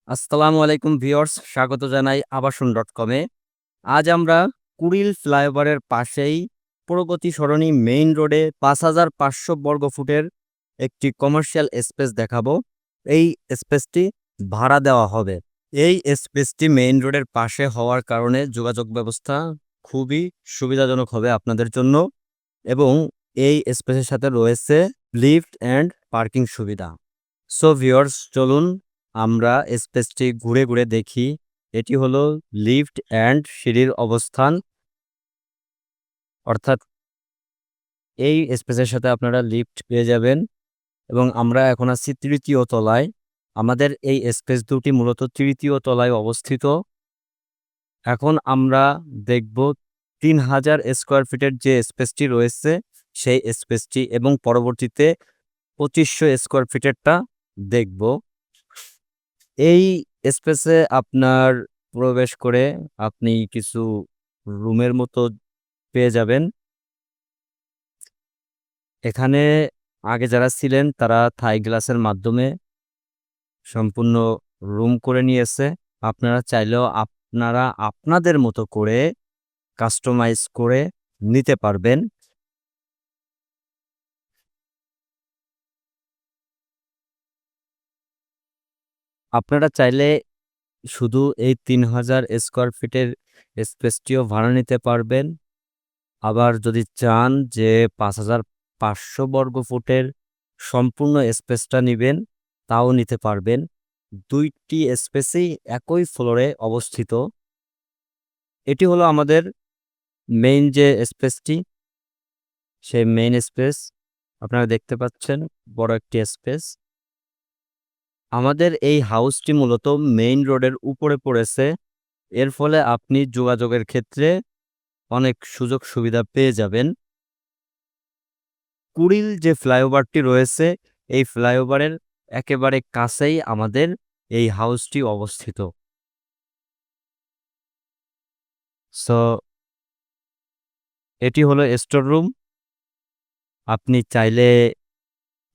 আসসালামু আলাইকুম ভিউয়ার্স, স্বাগত জানাই আবাসন.কমে। আজ আমরা কুড়িল ফ্লাইওভারের পাশেই প্রগতি সরণি মেইন রোডে ৫,৫০০ বর্গফুটের একটি কমার্শিয়াল স্পেস দেখাবো। এই স্পেসটি ভাড়া দেওয়া হবে। এই স্পেসটি মেইন রোডের পাশে হওয়ার কারণে যোগাযোগ ব্যবস্থা খুবই সুবিধাজনক হবে আপনাদের জন্য এবং এই স্পেসের সাথে রয়েছে লিফট অ্যান্ড পার্কিং সুবিধা। সো ভিউয়ার্স, চলুন আমরা স্পেসটি ঘুরে ঘুরে দেখি। এটি হলো লিফট অ্যান্ড সিঁড়ির অবস্থান, অর্থাৎ এই স্পেসের সাথে আপনারা লিফট পেয়ে যাবেন এবং আমরা এখন আছি তৃতীয় তলায়। আমাদের এই স্পেস দুটি মূলত তৃতীয় তলায় অবস্থিত। এখন আমরা দেখব ৩,০০০ স্কোয়ার ফিটের যে স্পেসটি রয়েছে সেই স্পেসটি এবং পরবর্তীতে ২৫০০ স্কোয়ার ফিটেরটা দেখব। এই স্পেসে আপনার প্রবেশ করে আপনি কিছু রুমের মতো পেয়ে যাবেন। এখানে আগে যারা ছিলেন তারা থাই গ্লাসের মাধ্যমে সম্পূর্ণ রুম করে নিয়েছে। আপনারা চাইলেও আপনারা আপনাদের মতো করে কাস্টমাইজ করে নিতে পারবেন। আপনারা চাইলে শুধু এই ৩,০০০ স্কোয়ার ফিটের স্পেসটিও ভাড়া নিতে পারবেন। আবার যদি চান যে ৫,৫০০ বর্গফুটের সম্পূর্ণ স্পেসটা নিবেন, তাও নিতে পারবেন। ২ টি স্পেসেই একই ফ্লোরে অবস্থিত। এটি হলো আমাদের মেইন যে স্পেসটি, সেই মেইন স্পেস। আপনারা দেখতে পাচ্ছেন বড় একটি স্পেস। আমাদের এই হাউসটি মূলত মেইন রোডের উপরে পড়েছে। এর ফলে আপনি যোগাযোগের ক্ষেত্রে অনেক সুযোগ সুবিধা পেয়ে যাবেন। কুড়িল যে ফ্লাইওভারটি রয়েছে, এই ফ্লাইওভারের একেবারে কাছেই আমাদের এই হাউসটি অবস্থিত। সো এটি হলো স্টোর রুম। আপনি চাইলে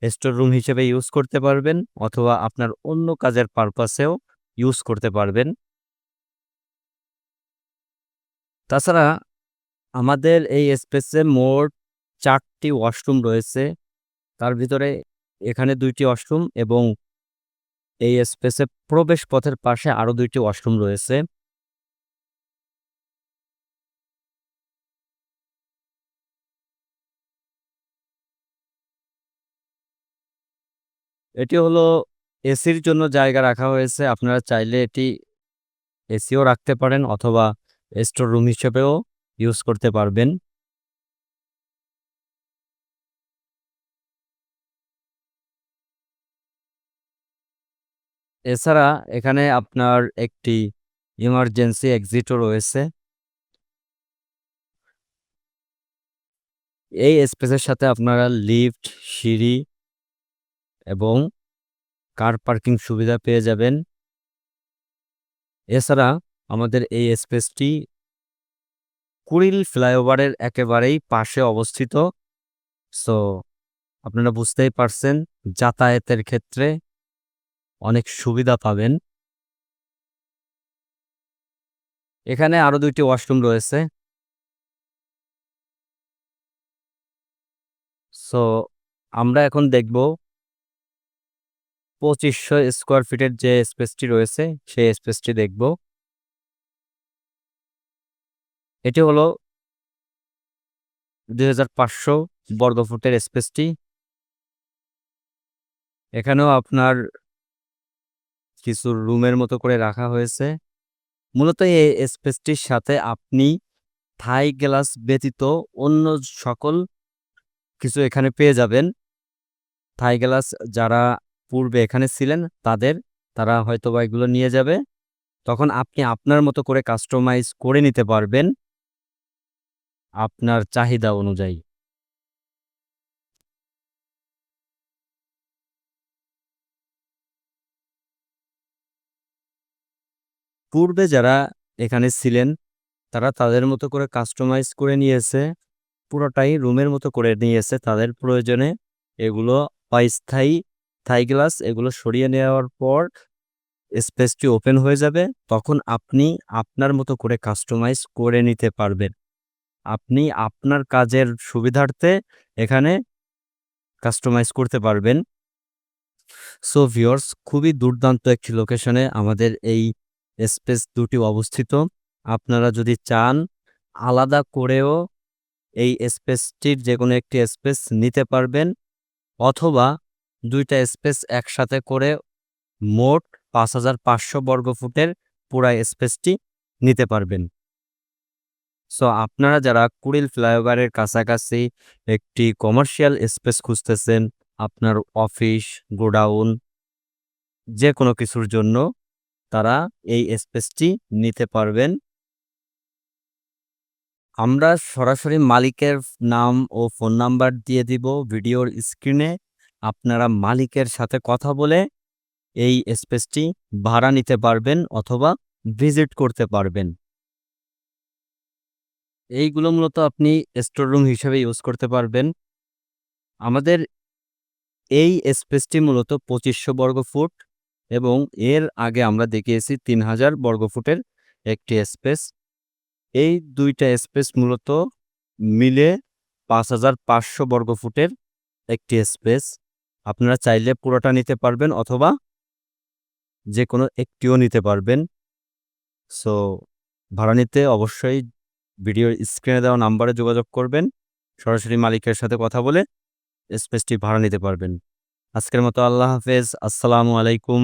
স্টোর রুম হিসেবে ইউজ করতে পারবেন অথবা আপনার অন্য কাজের পারপাসেও ইউজ করতে পারবেন। তাছাড়া আমাদের এই স্পেসে মোট ৪ টি ওয়াশরুম রয়েছে। তার ভিতরে এখানে ২ টি ওয়াশরুম এবং এই স্পেসে প্রবেশ পথের পাশে আরো ২ টি ওয়াশরুম রয়েছে। এটি হলো এসির জন্য জায়গা রাখা হয়েছে। আপনারা চাইলে এটি এসিও রাখতে পারেন অথবা স্টোর রুম হিসেবেও ইউজ করতে পারবেন। এছাড়া এখানে আপনার একটি ইমার্জেন্সি এক্সিটও রয়েছে। এই স্পেসের সাথে আপনারা লিফট, সিঁড়ি এবং কার পার্কিং সুবিধা পেয়ে যাবেন। এছাড়া আমাদের এই স্পেসটি কুড়িল ফ্লাইওভারের একেবারেই পাশে অবস্থিত। সো আপনারা বুঝতেই পারছেন যাতায়াতের ক্ষেত্রে অনেক সুবিধা পাবেন। এখানে আরো ২ টি ওয়াশরুম রয়েছে। সো আমরা এখন দেখব ২৫০০ স্কোয়ার ফিটের যে স্পেসটি রয়েছে সেই স্পেসটি দেখব। এটি হলো ২,৫০০ বর্গফুটের স্পেসটি। এখানেও আপনার কিছু রুমের মতো করে রাখা হয়েছে। মূলত এই স্পেসটির সাথে আপনি থাই গ্লাস ব্যতীত অন্য সকল কিছু এখানে পেয়ে যাবেন। থাই গ্লাস যারা পূর্বে এখানে ছিলেন তারা হয়তোবা এগুলো নিয়ে যাবে। তখন আপনি আপনার মতো করে কাস্টমাইজ করে নিতে পারবেন আপনার চাহিদা অনুযায়ী। পূর্বে যারা এখানে ছিলেন তারা তাদের মতো করে কাস্টমাইজ করে নিয়েছে। পুরোটাই রুমের মতো করে নিয়েছে তাদের প্রয়োজনে। এগুলো অস্থায়ী থাই গ্লাস এগুলো সরিয়ে নেওয়ার পর স্পেসটি ওপেন হয়ে যাবে, তখন আপনি আপনার মতো করে কাস্টমাইজ করে নিতে পারবেন। আপনি আপনার কাজের সুবিধার্থে এখানে কাস্টমাইজ করতে পারবেন। সো ভিউয়ার্স, খুবই দুর্দান্ত একটি লোকেশনে আমাদের এই স্পেস দুটি অবস্থিত। আপনারা যদি চান আলাদা করেও এই স্পেসটির যেকোনো একটি স্পেস নিতে পারবেন, অথবা ২ টা স্পেস একসাথে করে মোট ৫,৫০০ বর্গফুটের পুরা স্পেসটি নিতে পারবেন। সো আপনারা যারা কুড়িল ফ্লাইওভারের কাছাকাছি একটি কমার্শিয়াল স্পেস খুঁজতেছেন, আপনার অফিস, গোডাউন যেকোনো কিছুর জন্য তারা এই স্পেসটি নিতে পারবেন। আমরা সরাসরি মালিকের নাম ও ফোন নাম্বার দিয়ে দিব ভিডিওর স্ক্রিনে। আপনারা মালিকের সাথে কথা বলে এই স্পেসটি ভাড়া নিতে পারবেন অথবা ভিজিট করতে পারবেন। এইগুলো মূলত আপনি স্টোর রুম হিসেবে ইউজ করতে পারবেন। আমাদের এই স্পেসটি মূলত ২৫০০ বর্গফুট এবং এর আগে আমরা দেখিয়েছি ৩,০০০ বর্গফুটের একটি স্পেস। এই ২ টা স্পেস মূলত মিলে ৫,৫০০ বর্গফুটের একটি স্পেস। আপনারা চাইলে পুরোটা নিতে পারবেন অথবা যেকোনো একটিও নিতে পারবেন। সো ভাড়া নিতে অবশ্যই ভিডিওর স্ক্রিনে দেওয়া নাম্বারে যোগাযোগ করবেন। সরাসরি মালিকের সাথে কথা বলে স্পেসটি ভাড়া নিতে পারবেন। আজকের মতো আল্লাহ হাফেজ। আসসালামু আলাইকুম।